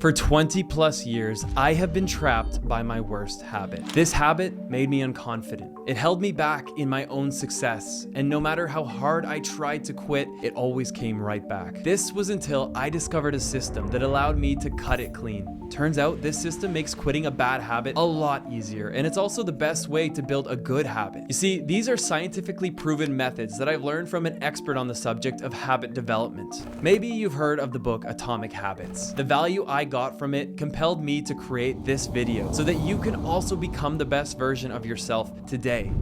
For 20 plus years, I have been trapped by my worst habit. This habit made me unconfident. It held me back in my own success, and no matter how hard I tried to quit, it always came right back. This was until I discovered a system that allowed me to cut it clean. Turns out this system makes quitting a bad habit a lot easier, and it's also the best way to build a good habit. You see, these are scientifically proven methods that I've learned from an expert on the subject of habit development. Maybe you've heard of the book Atomic Habits. The value I got from it compelled me to create this video so that you can also become the best version of yourself today.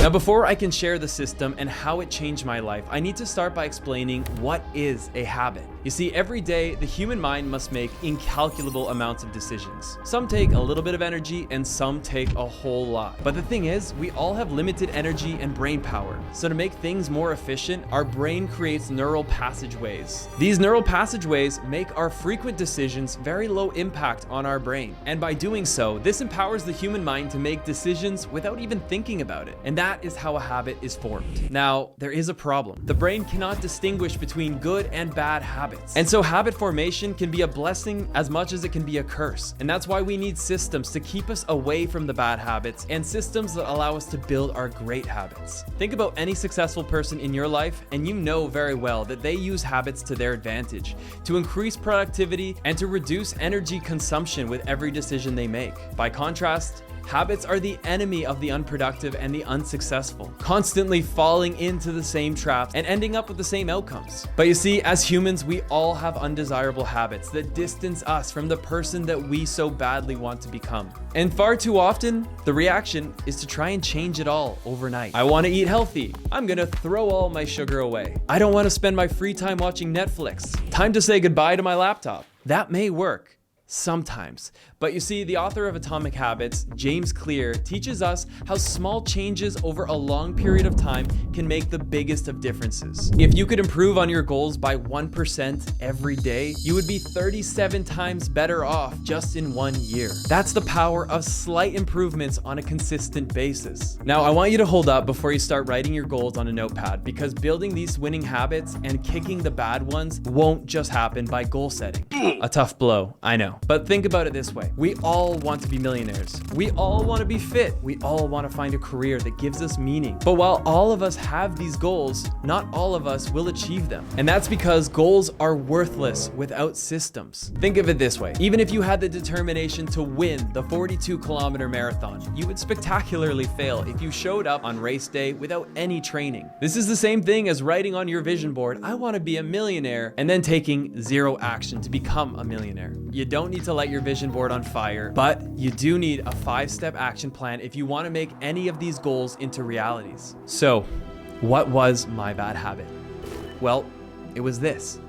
Now, before I can share the system and how it changed my life, I need to start by explaining what is a habit. You see, every day, the human mind must make incalculable amounts of decisions. Some take a little bit of energy and some take a whole lot. But the thing is, we all have limited energy and brain power. So to make things more efficient, our brain creates neural passageways. These neural passageways make our frequent decisions very low impact on our brain. And by doing so, this empowers the human mind to make decisions without even thinking about it. And that is how a habit is formed. Now, there is a problem. The brain cannot distinguish between good and bad habits. And so habit formation can be a blessing as much as it can be a curse. And that's why we need systems to keep us away from the bad habits and systems that allow us to build our great habits. Think about any successful person in your life, and you know very well that they use habits to their advantage, to increase productivity and to reduce energy consumption with every decision they make. By contrast, habits are the enemy of the unproductive and the unsuccessful, constantly falling into the same traps and ending up with the same outcomes. But you see, as humans, we all have undesirable habits that distance us from the person that we so badly want to become. And far too often, the reaction is to try and change it all overnight. I want to eat healthy. I'm gonna throw all my sugar away. I don't want to spend my free time watching Netflix. Time to say goodbye to my laptop. That may work. Sometimes. But you see, the author of Atomic Habits, James Clear, teaches us how small changes over a long period of time can make the biggest of differences. If you could improve on your goals by 1% every day, you would be 37 times better off just in 1 year. That's the power of slight improvements on a consistent basis. Now, I want you to hold up before you start writing your goals on a notepad, because building these winning habits and kicking the bad ones won't just happen by goal setting. A tough blow, I know. But think about it this way. We all want to be millionaires. We all want to be fit. We all want to find a career that gives us meaning. But while all of us have these goals, not all of us will achieve them. And that's because goals are worthless without systems. Think of it this way. Even if you had the determination to win the 42-kilometer marathon, you would spectacularly fail if you showed up on race day without any training. This is the same thing as writing on your vision board, "I want to be a millionaire," and then taking zero action to become a millionaire. You don't need to light your vision board on fire, but you do need a 5-step action plan if you want to make any of these goals into realities. So, what was my bad habit? Well, it was this.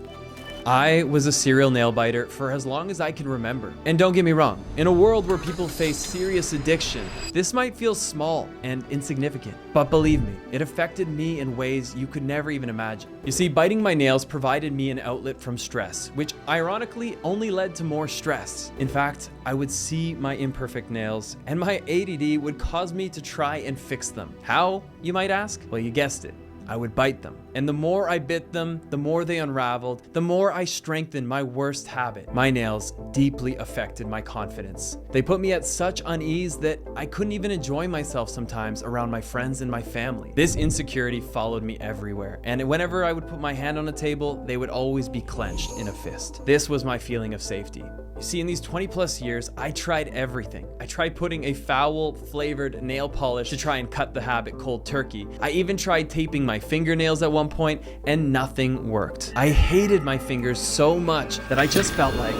I was a serial nail biter for as long as I can remember. And don't get me wrong, in a world where people face serious addiction, this might feel small and insignificant, but believe me, it affected me in ways you could never even imagine. You see, biting my nails provided me an outlet from stress, which ironically only led to more stress. In fact, I would see my imperfect nails, and my ADD would cause me to try and fix them. How, you might ask? Well, you guessed it. I would bite them. And the more I bit them, the more they unraveled, the more I strengthened my worst habit. My nails deeply affected my confidence. They put me at such unease that I couldn't even enjoy myself sometimes around my friends and my family. This insecurity followed me everywhere. And whenever I would put my hand on a table, they would always be clenched in a fist. This was my feeling of safety. You see, in these 20 plus years, I tried everything. I tried putting a foul flavored nail polish to try and cut the habit cold turkey. I even tried taping my fingernails at one point, and nothing worked. I hated my fingers so much that I just felt like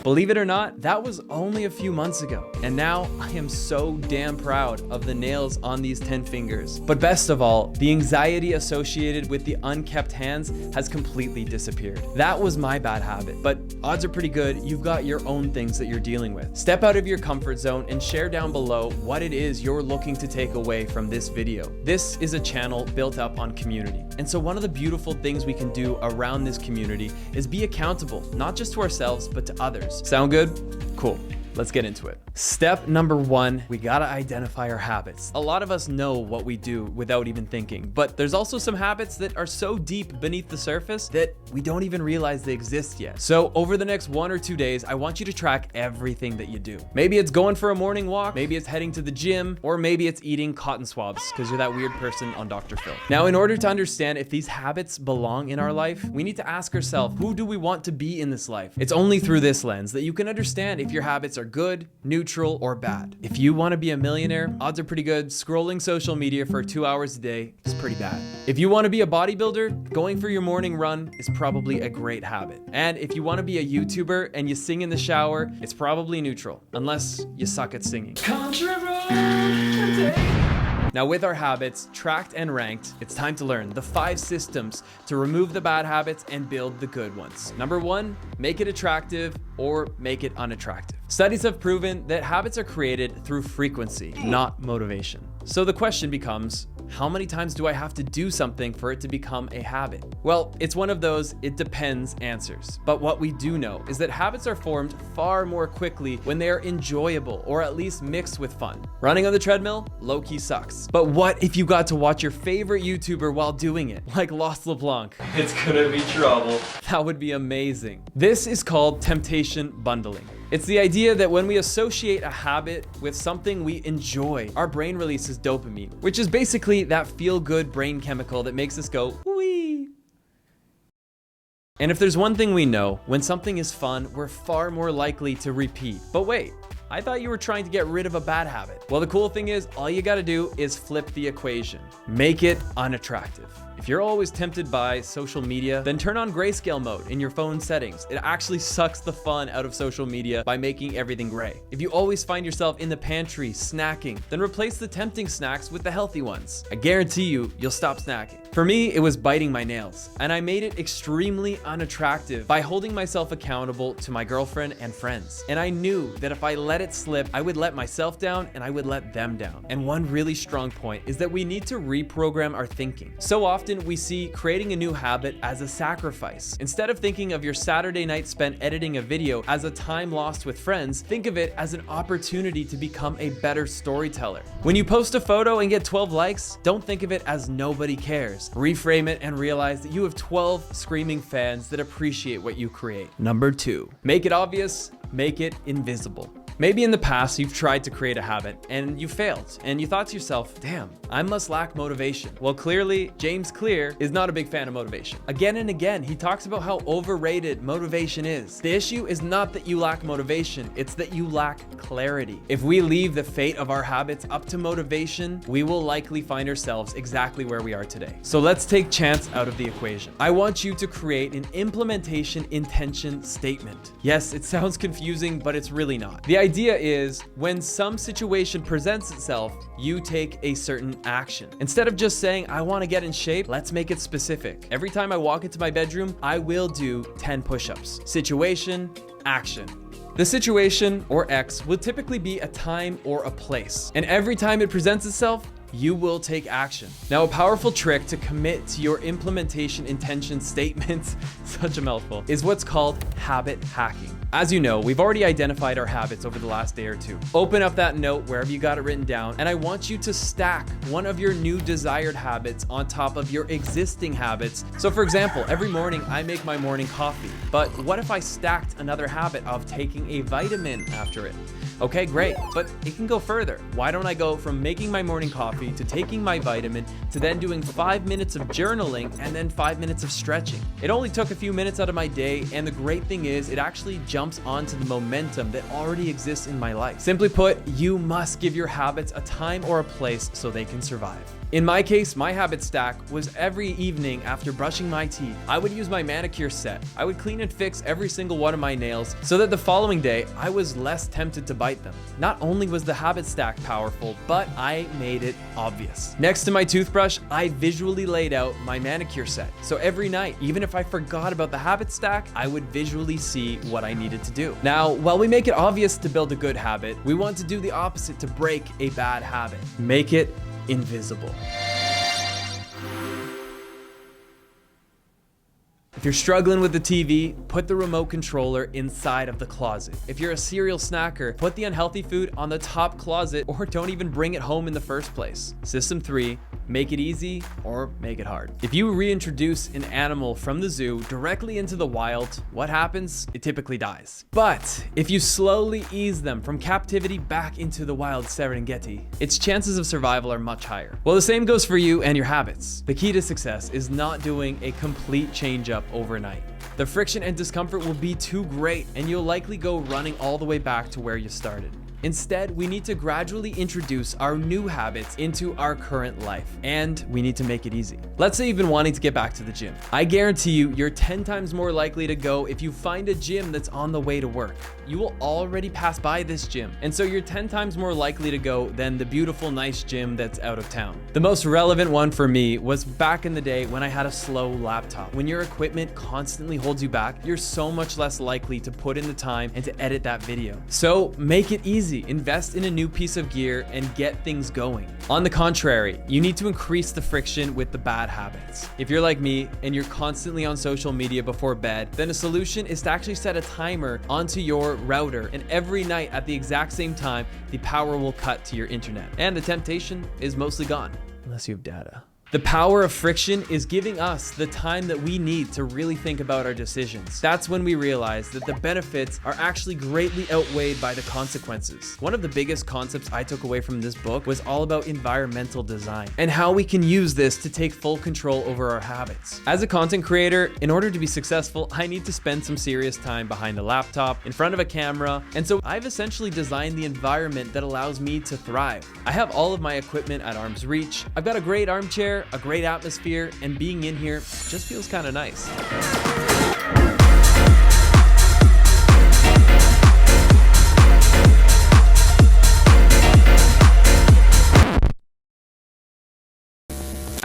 Believe it or not, that was only a few months ago. And now I am so damn proud of the nails on these 10 fingers. But best of all, the anxiety associated with the unkept hands has completely disappeared. That was my bad habit, but odds are pretty good you've got your own things that you're dealing with. Step out of your comfort zone and share down below what it is you're looking to take away from this video. This is a channel built up on community. And so one of the beautiful things we can do around this community is be accountable, not just to ourselves, but to others. Sound good? Cool. let's get into it. Step number 1, we gotta identify our habits. A lot of us know what we do without even thinking, but there's also some habits that are so deep beneath the surface that we don't even realize they exist yet. So over the next 1 or 2 days, I want you to track everything that you do. Maybe it's going for a morning walk, maybe it's heading to the gym, or maybe it's eating cotton swabs because you're that weird person on Dr. Phil. Now, in order to understand if these habits belong in our life, we need to ask ourselves, who do we want to be in this life? It's only through this lens that you can understand if your habits are good, neutral, or bad. If you want to be a millionaire, odds are pretty good scrolling social media for 2 hours a day is pretty bad. If you want to be a bodybuilder, going for your morning run is probably a great habit. And if you want to be a YouTuber and you sing in the shower, it's probably neutral, unless you suck at singing. Now, with our habits tracked and ranked, it's time to learn the 5 systems to remove the bad habits and build the good ones. Number 1, make it attractive or make it unattractive. Studies have proven that habits are created through frequency, not motivation. So the question becomes, how many times do I have to do something for it to become a habit? Well, it's one of those "it depends" answers. But what we do know is that habits are formed far more quickly when they are enjoyable or at least mixed with fun. Running on the treadmill, low-key sucks. But what if you got to watch your favorite YouTuber while doing it, like LeBlanc? It's gonna be trouble. That would be amazing. This is called temptation bundling. It's the idea that when we associate a habit with something we enjoy, our brain releases dopamine, which is basically that feel-good brain chemical that makes us go, wee. And if there's one thing we know, when something is fun, we're far more likely to repeat. But wait, I thought you were trying to get rid of a bad habit. Well, the cool thing is, all you gotta do is flip the equation. Make it unattractive. If you're always tempted by social media, then turn on grayscale mode in your phone settings. It actually sucks the fun out of social media by making everything gray. If you always find yourself in the pantry snacking, then replace the tempting snacks with the healthy ones. I guarantee you'll stop snacking. For me, it was biting my nails, and I made it extremely unattractive by holding myself accountable to my girlfriend and friends. And I knew that if I let it slip, I would let myself down and I would let them down. And one really strong point is that we need to reprogram our thinking. So often we see creating a new habit as a sacrifice. Instead of thinking of your Saturday night spent editing a video as a time lost with friends, think of it as an opportunity to become a better storyteller. When you post a photo and get 12 likes, don't think of it as nobody cares. Reframe it and realize that you have 12 screaming fans that appreciate what you create. Number 2, make it obvious, make it invisible. Maybe in the past you've tried to create a habit and you failed and you thought to yourself, damn, I must lack motivation. Well, clearly James Clear is not a big fan of motivation. Again and again, he talks about how overrated motivation is. The issue is not that you lack motivation, it's that you lack clarity. If we leave the fate of our habits up to motivation, we will likely find ourselves exactly where we are today. So let's take chance out of the equation. I want you to create an implementation intention statement. Yes, it sounds confusing, but it's really not. The idea is when some situation presents itself, you take a certain action. Instead of just saying, I want to get in shape, let's make it specific. Every time I walk into my bedroom, I will do 10 push-ups. Situation, action. The situation, or X, will typically be a time or a place. And every time it presents itself, you will take action. Now, a powerful trick to commit to your implementation intention statement, such a mouthful, is what's called habit hacking. As you know, we've already identified our habits over the last day or two. Open up that note wherever you got it written down, and I want you to stack one of your new desired habits on top of your existing habits. So for example, every morning I make my morning coffee, but what if I stacked another habit of taking a vitamin after it? Okay, great, but it can go further. Why don't I go from making my morning coffee to taking my vitamin to then doing 5 minutes of journaling and then 5 minutes of stretching? It only took a few minutes out of my day, and the great thing is it actually jumps onto the momentum that already exists in my life. Simply put, you must give your habits a time or a place so they can survive. In my case, my habit stack was every evening after brushing my teeth, I would use my manicure set. I would clean and fix every single one of my nails so that the following day, I was less tempted to bite them. Not only was the habit stack powerful, but I made it obvious. Next to my toothbrush, I visually laid out my manicure set. So every night, even if I forgot about the habit stack, I would visually see what I needed to do. Now, while we make it obvious to build a good habit, we want to do the opposite to break a bad habit. Make it invisible. If you're struggling with the TV, put the remote controller inside of the closet. If you're a cereal snacker, put the unhealthy food on the top closet or don't even bring it home in the first place. System 3, make it easy or make it hard. If you reintroduce an animal from the zoo directly into the wild, what happens? It typically dies. But if you slowly ease them from captivity back into the wild Serengeti, its chances of survival are much higher. Well, the same goes for you and your habits. The key to success is not doing a complete change up overnight. The friction and discomfort will be too great, and you'll likely go running all the way back to where you started. Instead, we need to gradually introduce our new habits into our current life, and we need to make it easy. Let's say you've been wanting to get back to the gym. I guarantee you're 10 times more likely to go if you find a gym that's on the way to work. You will already pass by this gym, and so you're 10 times more likely to go than the beautiful, nice gym that's out of town. The most relevant one for me was back in the day when I had a slow laptop. When your equipment constantly holds you back, you're so much less likely to put in the time and to edit that video. So make it easy. Invest in a new piece of gear and get things going. On the contrary, you need to increase the friction with the bad habits. If you're like me and you're constantly on social media before bed, then a solution is to actually set a timer onto your router, and every night at the exact same time, the power will cut to your internet. And the temptation is mostly gone, unless you have data. The power of friction is giving us the time that we need to really think about our decisions. That's when we realize that the benefits are actually greatly outweighed by the consequences. One of the biggest concepts I took away from this book was all about environmental design and how we can use this to take full control over our habits. As a content creator, in order to be successful, I need to spend some serious time behind a laptop, in front of a camera, and so I've essentially designed the environment that allows me to thrive. I have all of my equipment at arm's reach. I've got a great armchair, a great atmosphere, and being in here just feels kind of nice.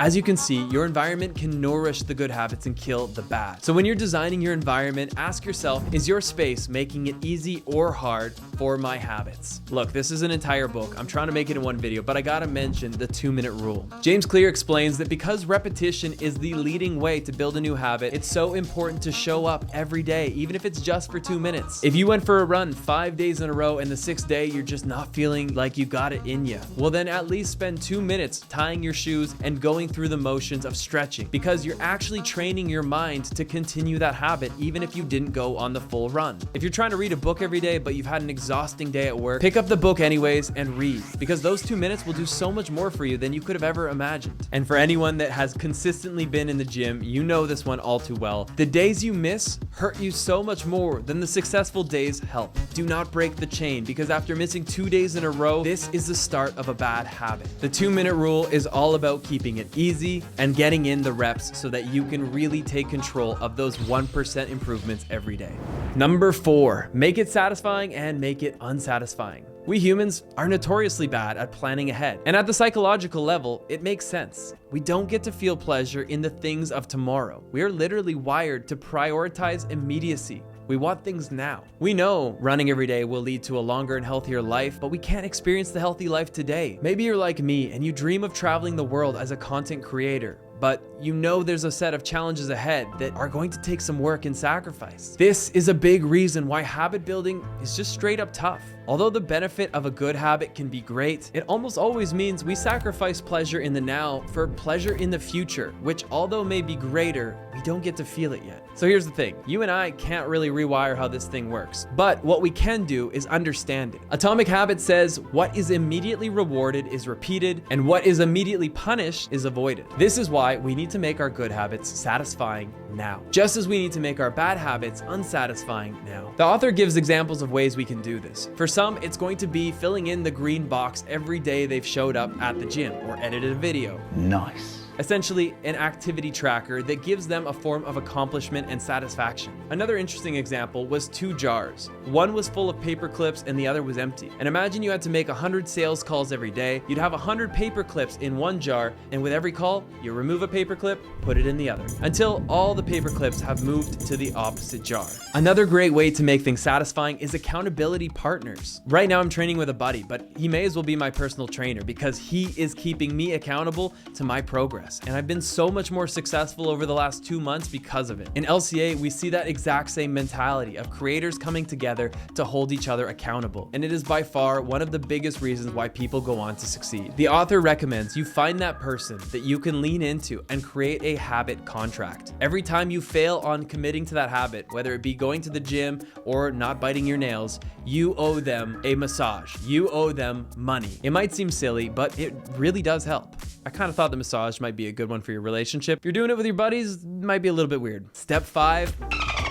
As you can see, your environment can nourish the good habits and kill the bad. So when you're designing your environment, ask yourself, is your space making it easy or hard for my habits? Look, this is an entire book. I'm trying to make it in one video, but I gotta mention the 2-minute rule. James Clear explains that because repetition is the leading way to build a new habit, it's so important to show up every day, even if it's just for 2 minutes. If you went for a run 5 days in a row and the 6th day you're just not feeling like you got it in you, well then at least spend 2 minutes tying your shoes and going through the motions of stretching, because you're actually training your mind to continue that habit even if you didn't go on the full run. If you're trying to read a book every day but you've had an exhausting day at work, pick up the book anyways and read, because those 2 minutes will do so much more for you than you could have ever imagined. And for anyone that has consistently been in the gym, you know this one all too well. The days you miss hurt you so much more than the successful days help. Do not break the chain, because after missing 2 days in a row, this is the start of a bad habit. The 2-minute rule is all about keeping it easy and getting in the reps so that you can really take control of those 1% improvements every day. Number 4, make it satisfying and make it unsatisfying. We humans are notoriously bad at planning ahead, and at the psychological level, it makes sense. We don't get to feel pleasure in the things of tomorrow. We are literally wired to prioritize immediacy. We want things now. We know running every day will lead to a longer and healthier life, but we can't experience the healthy life today. Maybe you're like me and you dream of traveling the world as a content creator, but you know there's a set of challenges ahead that are going to take some work and sacrifice. This is a big reason why habit building is just straight up tough. Although the benefit of a good habit can be great, it almost always means we sacrifice pleasure in the now for pleasure in the future, which although may be greater, we don't get to feel it yet. So here's the thing, you and I can't really rewire how this thing works, but what we can do is understand it. Atomic Habits says what is immediately rewarded is repeated, and what is immediately punished is avoided. This is why we need to make our good habits satisfying now, just as we need to make our bad habits unsatisfying now. The author gives examples of ways we can do this. For some, it's going to be filling in the green box every day they've showed up at the gym or edited a video. Nice. Essentially, an activity tracker that gives them a form of accomplishment and satisfaction. Another interesting example was 2 jars. One was full of paper clips and the other was empty. And imagine you had to make 100 sales calls every day. You'd have 100 paper clips in one jar, and with every call, you remove a paper clip, put it in the other, until all the paper clips have moved to the opposite jar. Another great way to make things satisfying is accountability partners. Right now I'm training with a buddy, but he may as well be my personal trainer because he is keeping me accountable to my progress. progress, and I've been so much more successful over the last 2 months because of it. In LCA, we see that exact same mentality of creators coming together to hold each other accountable, and it is by far one of the biggest reasons why people go on to succeed. The author recommends you find that person that you can lean into and create a habit contract. Every time you fail on committing to that habit, whether it be going to the gym or not biting your nails, you owe them a massage. You owe them money. It might seem silly, but it really does help. I kind of thought the massage might be a good one for your relationship. If you're doing it with your buddies, it might be a little bit weird. Step 5.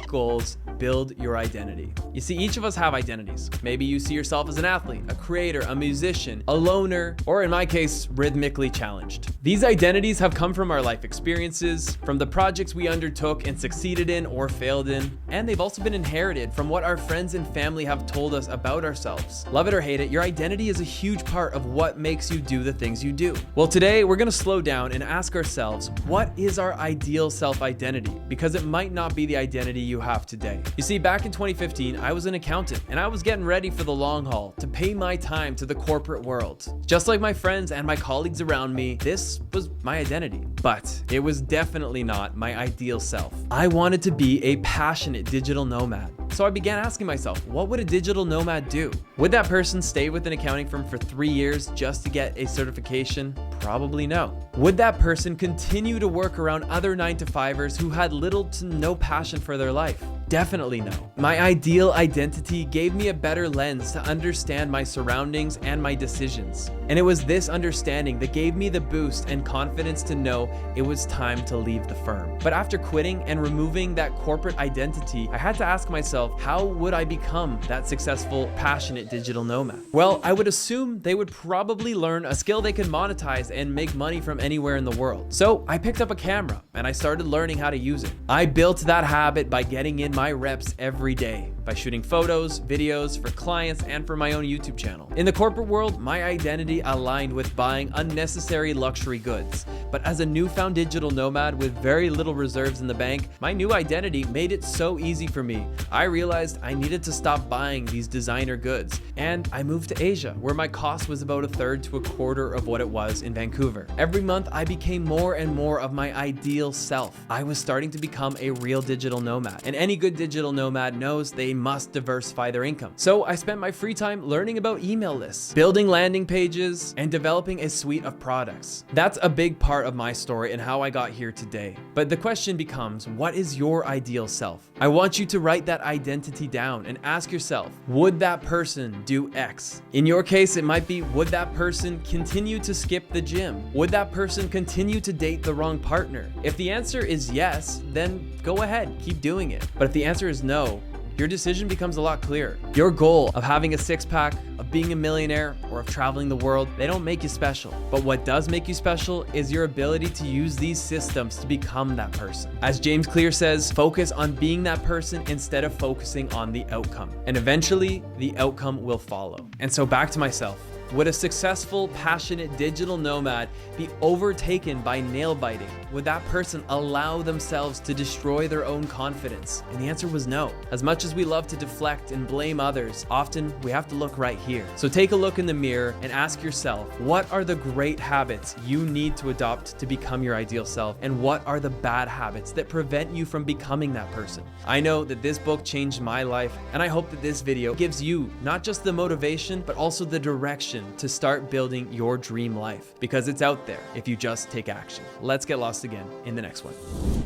Goals, build your identity. You see, each of us have identities. Maybe you see yourself as an athlete, a creator, a musician, a loner, or in my case, rhythmically challenged. These identities have come from our life experiences, from the projects we undertook and succeeded in or failed in, and they've also been inherited from what our friends and family have told us about ourselves. Love it or hate it, your identity is a huge part of what makes you do the things you do. Well, today we're gonna slow down and ask ourselves, what is our ideal self-identity? Because it might not be the identity you have today. You see, back in 2015, I was an accountant and I was getting ready for the long haul to pay my time to the corporate world. Just like my friends and my colleagues around me, this was my identity. But it was definitely not my ideal self. I wanted to be a passionate digital nomad. So I began asking myself, what would a digital nomad do? Would that person stay with an accounting firm for 3 years just to get a certification? Probably no. Would that person continue to work around other 9-to-5ers who had little to no passion for their life? Definitely no. My ideal identity gave me a better lens to understand my surroundings and my decisions. And it was this understanding that gave me the boost and confidence to know it was time to leave the firm. But after quitting and removing that corporate identity, I had to ask myself, how would I become that successful, passionate digital nomad? Well, I would assume they would probably learn a skill they could monetize and make money from anywhere in the world. So I picked up a camera and I started learning how to use it. I built that habit by getting in my reps every day, by shooting photos, videos for clients and for my own YouTube channel. In the corporate world, my identity aligned with buying unnecessary luxury goods. But as a newfound digital nomad with very little reserves in the bank, my new identity made it so easy for me. I realized I needed to stop buying these designer goods, and I moved to Asia, where my cost was about 1/3 to 1/4 of what it was in Vancouver. Every month, I became more and more of my ideal self. I was starting to become a real digital nomad, and any good digital nomad knows they must diversify their income. So I spent my free time learning about email lists, building landing pages, and developing a suite of products. That's a big part of my story and how I got here today. But the question becomes, what is your ideal self? I want you to write that identity down and ask yourself, would that person do X? In your case, it might be, would that person continue to skip the gym? Would that person continue to date the wrong partner? If the answer is yes, then go ahead, keep doing it. But if the answer is no, your decision becomes a lot clearer. Your goal of having a six-pack, of being a millionaire, or of traveling the world, they don't make you special. But what does make you special is your ability to use these systems to become that person. As James Clear says, focus on being that person instead of focusing on the outcome. And eventually, the outcome will follow. And so back to myself. Would a successful, passionate digital nomad be overtaken by nail biting? Would that person allow themselves to destroy their own confidence? And the answer was no. As much as we love to deflect and blame others, often we have to look right here. So take a look in the mirror and ask yourself, what are the great habits you need to adopt to become your ideal self? And what are the bad habits that prevent you from becoming that person? I know that this book changed my life, and I hope that this video gives you not just the motivation, but also the direction to start building your dream life, because it's out there if you just take action. Let's get lost again in the next one.